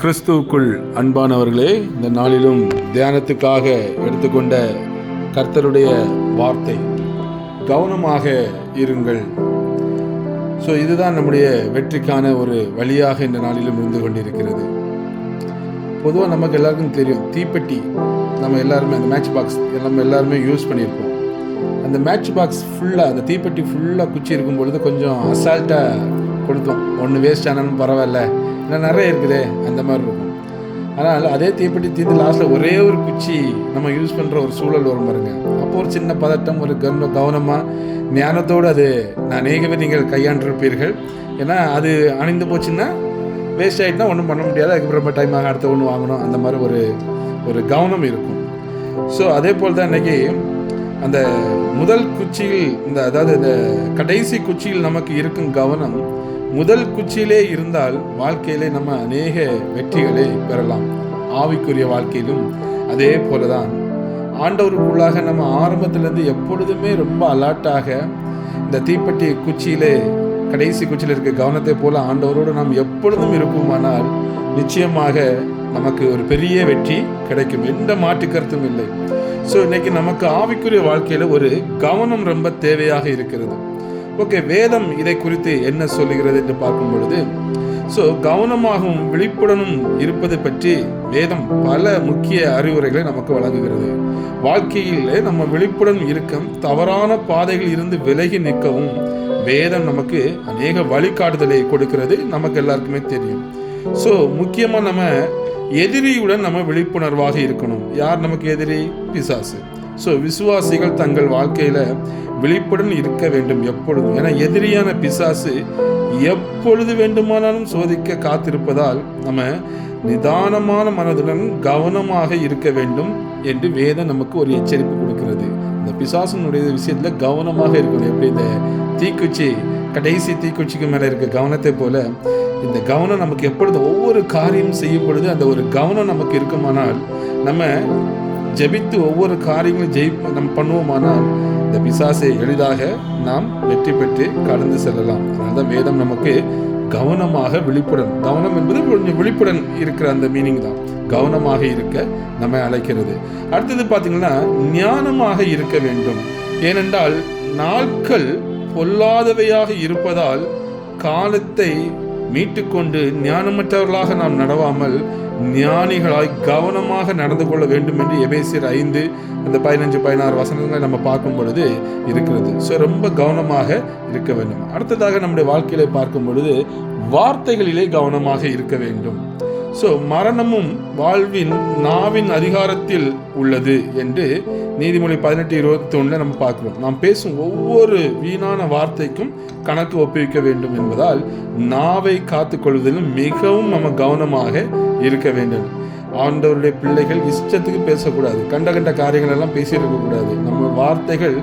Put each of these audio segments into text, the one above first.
கிறிஸ்துவுக்குள் அன்பானவர்களே, இந்த நாளிலும் தியானத்துக்காக எடுத்துக்கொண்ட கர்த்தருடைய வார்த்தை கவனமாக இருங்கள். இதுதான் நம்முடைய வெற்றிக்கான ஒரு வழியாக இந்த நாளிலும் இருந்து கொண்டிருக்கிறது. பொதுவாக நமக்கு எல்லாருக்கும் தெரியும், தீப்பெட்டி நம்ம எல்லாருமே அந்த மேட்ச் பாக்ஸ் நம்ம எல்லாருமே யூஸ் பண்ணியிருப்போம். அந்த மேட்ச் பாக்ஸ் ஃபுல்லாக, அந்த தீப்பெட்டி ஃபுல்லாக குச்சி இருக்கும் பொழுது கொஞ்சம் அசால்ட்டாக கொடுத்தோம். ஒன்று வேஸ்ட் ஆனாலும் பரவாயில்ல, ஏன்னா நிறைய இருக்குதே, அந்த மாதிரி இருக்கும். ஆனால் அதே தீப்பெட்டி தீர்ந்து லாஸ்ட்டில் ஒரே ஒரு குச்சி நம்ம யூஸ் பண்ணுற ஒரு சூழல் வரும் பாருங்க. அப்போ ஒரு சின்ன பதட்டம், ஒரு கவனமாக ஞானத்தோடு அது அநேகவே நீங்கள் கையாண்டிருப்பீர்கள். ஏன்னா அது அணிந்து போச்சுன்னா வேஸ்ட் ஆகிட்டுனா ஒன்றும் பண்ண முடியாது, அதுக்கப்புறம் ரொம்ப டைம் ஆக அடுத்த ஒன்று வாங்கணும், அந்த மாதிரி ஒரு கவனம் இருக்கும். அதே போல் தான் இன்றைக்கி அந்த முதல் குச்சியில் அதாவது இந்த கடைசி குச்சியில் நமக்கு இருக்கும் கவனம் முதல் குச்சியிலே இருந்தால் வாழ்க்கையிலே நம்ம அநேக வெற்றிகளை பெறலாம். ஆவிக்குரிய வாழ்க்கையிலும் அதே போல தான் ஆண்டவருக்குள்ளாக நம்ம ஆரம்பத்திலேருந்து எப்பொழுதுமே ரொம்ப அலர்ட்டாக இந்த தீப்பெட்டி குச்சியிலே கடைசி குச்சியில் இருக்க கவனத்தை போல ஆண்டவரோடு நாம் எப்பொழுதும் இருப்போமானால் நிச்சயமாக நமக்கு ஒரு பெரிய வெற்றி கிடைக்கும், எந்த மாற்று கருத்தும் இல்லை. இன்னைக்கு நமக்கு ஆவிக்குரிய வாழ்க்கையில் ஒரு கவனம் ரொம்ப தேவையாக இருக்கிறது. வேதம் இதை குறித்து என்ன சொல்லுகிறது என்று பார்க்கும் பொழுது, கவனமாகவும் விழிப்புடனும் இருப்பது பற்றி வேதம் பல முக்கிய அறிவுரைகளை நமக்கு வழங்குகிறது. வாழ்க்கையில் நம்ம விழிப்புடன் இருக்க, தவறான பாதைகள் இருந்து விலகி நிற்கவும் வேதம் நமக்கு அநேக வழிகாட்டுதலை கொடுக்கிறது. நமக்கு எல்லாருக்குமே தெரியும். முக்கியமா நம்ம எதிரியுடன் நம்ம விழிப்புணர்வாக இருக்கணும். யார் நமக்கு எதிரி? பிசாசு. விசுவாசிகள் தங்கள் வாழ்க்கையில விழிப்புடன் இருக்க வேண்டும் எப்பொழுதும். ஏன்னா எதிரியான பிசாசு எப்பொழுது வேண்டுமானாலும் சோதிக்க காத்திருப்பதால் நம்ம நிதானமான மனதுடன் கவனமாக இருக்க வேண்டும் என்று வேதம் நமக்கு ஒரு எச்சரிப்பு கொடுக்கிறது. இந்த பிசாசனுடைய விஷயத்துல கவனமாக இருக்கணும். எப்படி இந்த தீக்குச்சி கடைசி தீக்குச்சிக்கு மேல இருக்க கவனத்தை போல இந்த கவனம் நமக்கு எப்பொழுது ஒவ்வொரு காரியம் செய்யும் பொழுது அந்த ஒரு கவனம் நமக்கு இருக்குமானால், நம்ம ஜெபித்து ஒவ்வொரு காரியங்களும் நம்ம பண்ணுவோமானால் இந்த பிசாசை எளிதாக நாம் வெற்றி பெற்று கடந்து செல்லலாம். அதனால்தான் வேதம் நமக்கு கவனமாக விழிப்புடன், கவனம் என்பது கொஞ்சம் விழிப்புடன் இருக்கிற அந்த மீனிங் தான், கவனமாக இருக்க நம்ம அழைக்கிறது. அடுத்தது பார்த்தீங்கன்னா ஞானமாக இருக்க வேண்டும். ஏனென்றால் நாட்கள் பொல்லாதவையாக இருப்பதால் காலத்தை மீட்டுக்கொண்டு ஞானமற்றவர்களாக நாம் நடவாமல் ஞானிகளாய் கவனமாக நடந்து கொள்ள வேண்டும் என்று எபேசியர் 5 அந்த 15-16 வசனங்களை நம்ம பார்க்கும் பொழுது இருக்கிறது. ரொம்ப கவனமாக இருக்க வேண்டும். அடுத்ததாக நம்முடைய வாழ்க்கையில பார்க்கும் பொழுது வார்த்தைகளிலே கவனமாக இருக்க வேண்டும். மரணமும் வாழ்வின் நாவின் அதிகாரத்தில் உள்ளது என்று நீதிமொழி 18:21 நம்ம பார்க்கிறோம். நாம் பேசும் ஒவ்வொரு வீணான வார்த்தைக்கும் கணக்கு ஒப்புவிக்க வேண்டும் என்பதால் நாவை காத்துக்கொள்வதிலும் மிகவும் நம்ம கவனமாக இருக்க வேண்டும். ஆண்டவருடைய பிள்ளைகள் இஷ்டத்துக்கு பேசக்கூடாது, கண்ட காரியங்கள் எல்லாம் பேசியிருக்க கூடாது. நம்ம வார்த்தைகள்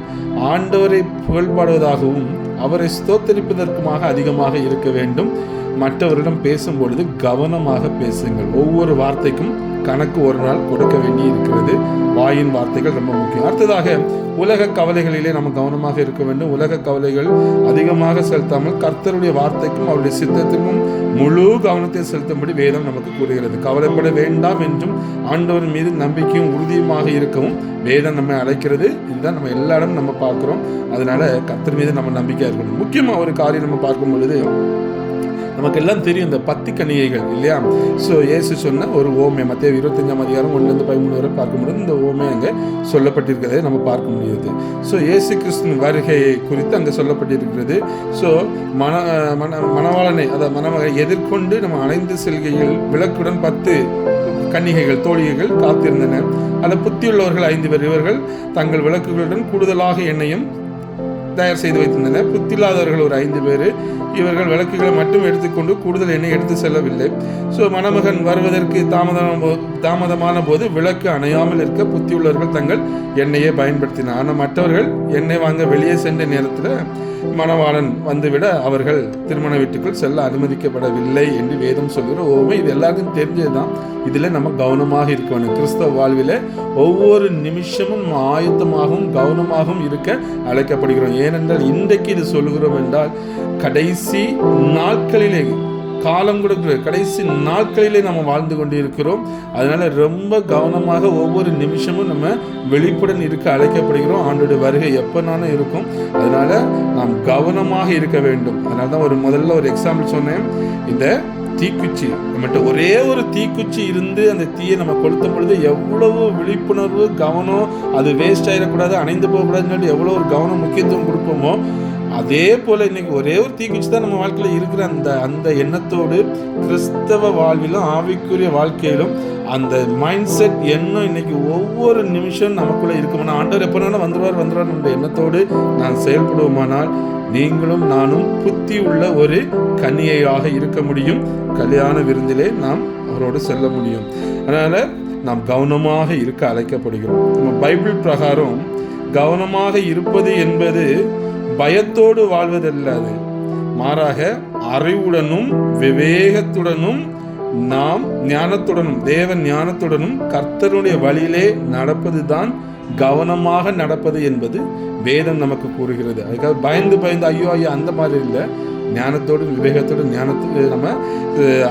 ஆண்டவரை புகழ்பாடுவதாகவும் அவரை ஸ்தோத்தரிப்பதற்குமாக அதிகமாக இருக்க வேண்டும். மற்றவரிடம் பேசும் பொழுது கவனமாக பேசுங்கள். ஒவ்வொரு வார்த்தைக்கும் கணக்கு ஒரு நாள் கொடுக்க வேண்டி இருக்கிறது. வாயின் வார்த்தைகள் ரொம்ப முக்கியம். அடுத்ததாக உலக கவலைகளிலே நம்ம கவனமாக இருக்க வேண்டும். உலக கவலைகள் அதிகமாக செலுத்தாமல் கர்த்தருடைய வார்த்தைக்கும் அவருடைய சித்தத்திற்கும் முழு கவனத்தை செலுத்தும்படி வேதம் நமக்கு கூறுகிறது. கவலைப்பட வேண்டாம் என்றும் ஆண்டவரின் மீது நம்பிக்கையும் உறுதியுமாக இருக்கவும் வேதம் நம்மை அழைக்கிறது. இதுதான் நம்ம எல்லா இடமும் நம்ம பார்க்கிறோம். அதனால கர்த்தர் மீது நம்ம நம்பிக்கையா இருக்கணும். முக்கியமா ஒரு காரியம் நம்ம பார்க்கும் பொழுது நமக்கு எல்லாம் தெரியும், இந்த 10 கன்னிகைகள் இல்லையா? இயேசு சொன்ன ஒரு ஓமை மத்தேயு 25:1-13 வரை பார்க்கும்போது இந்த ஓமை அங்கே சொல்லப்பட்டிருக்கிறதை நம்ம பார்க்க முடியுது. இயேசு கிறிஸ்துவின் வருகையை குறித்து அங்கே சொல்லப்பட்டிருக்கிறது. மணவாளனை, அதாவது மணமகளை எதிர்கொண்டு நம்ம அணைந்து செல்கையில் விளக்குடன் 10 கன்னிகைகள் தோழிகைகள் காத்திருந்தன. அதில் புத்தியுள்ளவர்கள் 5 பேர். இவர்கள் தங்கள் விளக்குகளுடன் கூடுதலாக எண்ணெயும் தயார் செய்து வைத்திருந்தனர். புத்தில்லாதவர்கள் ஒரு 5 பேர். இவர்கள் விளக்குகளை மட்டும் எடுத்துக்கொண்டு கூடுதல் எண்ணெய் எடுத்து செல்லவில்லை. மணமகன் வருவதற்கு தாமதமான போது விளக்கு அணையாமல் இருக்க புத்தியுள்ளவர்கள் தங்கள் எண்ணெயை பயன்படுத்தினார். ஆனால் மற்றவர்கள் எண்ணெய் வாங்க வெளியே சென்ற நேரத்தில் மணவாளன் வந்துவிட அவர்கள் திருமண வீட்டுக்குள் செல்ல அனுமதிக்கப்படவில்லை என்று வேதம் சொல்கிற ஓமை. இது எல்லாருக்கும் தெரிஞ்சதுதான். இதில் நம்ம கவனமாக இருக்க வேண்டும். கிறிஸ்தவ வாழ்வில் ஒவ்வொரு நிமிஷமும் ஆயத்தமாகவும் கவனமாகவும் இருக்க அழைக்கப்படுகிறோம். ஏனென்றால் இன்றைக்கு இது சொல்லுகிறோம் என்றால் கடைசி நாட்களிலே காலம் கூட கடைசி நாட்களிலே நம்ம வாழ்ந்து கொண்டு இருக்கிறோம். அதனால ரொம்ப கவனமாக ஒவ்வொரு நிமிஷமும் நம்ம வெளிப்புடன் இருக்க அழைக்கப்படுகிறோம். ஆண்டோட வருகை எப்பனாலும் இருக்கும். அதனால நாம் கவனமாக இருக்க வேண்டும். அதனால தான் முதல்ல ஒரு எக்ஸாம்பிள் சொன்னேன். இந்த தீக்குச்சி நம்மகிட்ட ஒரே ஒரு தீக்குச்சி இருந்து அந்த தீயை நம்ம கொளுத்தும் பொழுது எவ்வளவு விழிப்புணர்வு, கவனம், அது வேஸ்ட் ஆகிடக்கூடாது, அணைந்து போகக்கூடாதுன்னு எவ்வளோ ஒரு கவனம், முக்கியத்துவம் கொடுப்போமோ, அதே போல் இன்னைக்கு ஒரே ஒரு தீக்குச்சி தான் நம்ம வாழ்க்கையில் இருக்கிற அந்த எண்ணத்தோடு கிறிஸ்தவ வாழ்விலும் ஆவிக்குரிய வாழ்க்கையிலும் அந்த மைண்ட் செட் எண்ணம் இன்னைக்கு ஒவ்வொரு நிமிஷம் நமக்குள்ளே இருக்குமானால், ஆண்டவர் எப்போனாலும் வந்துடுவார் என்ற எண்ணத்தோடு நான் செயல்படுவோமானால் நீங்களும் நானும் புத்தி உள்ள ஒரு கன்னிகையாக இருக்க முடியும். கல்யாண விருந்திலே நாம் அவரோடு செல்ல முடியும். அதனால் நாம் கவனமாக இருக்க அழைக்கப்படுகிறோம். நம்ம பைபிள் பிரகாரம் கவனமாக இருப்பது என்பது பயத்தோடு வாழ்வதல்ல. அது மாறாக அறிவுடனும் விவேகத்துடனும் நாம் ஞானத்துடனும் தேவ ஞானத்துடனும் கர்த்தருடைய வழியிலே நடப்பது தான் கவனமாக நடப்பது என்பது வேதம் நமக்கு கூறுகிறது. அதுக்காக பயந்து ஐயோ அந்த மாதிரி இல்லை. ஞானத்தோடு விவேகத்தோடு நம்ம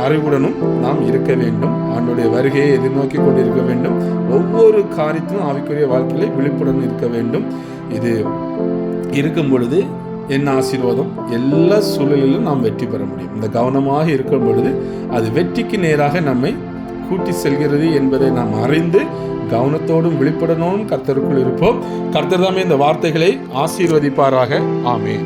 அறிவுடனும் நாம் இருக்க வேண்டும். ஆண்டோடைய வருகையை எதிர்நோக்கி கொண்டு இருக்க வேண்டும். ஒவ்வொரு காரியத்திலும் ஆவிக்குரிய வாழ்க்கையிலே விழிப்புடன் இருக்க வேண்டும். இது இருக்கும் பொழுது என்ன ஆசீர்வாதம், எல்லா சூழலிலும் நாம் வெற்றி பெற முடியும். இந்த கவனமாக இருக்கும் பொழுது அது வெற்றிக்கு நேராக நம்மை கூட்டி செல்கிறது என்பதை நாம் அறிந்து கவனத்தோடும் விழிப்புடனும் கர்த்தருக்குள் இருப்போம். கர்த்தர் தாமே இந்த வார்த்தைகளை ஆசீர்வதிப்பாராக. ஆமென்.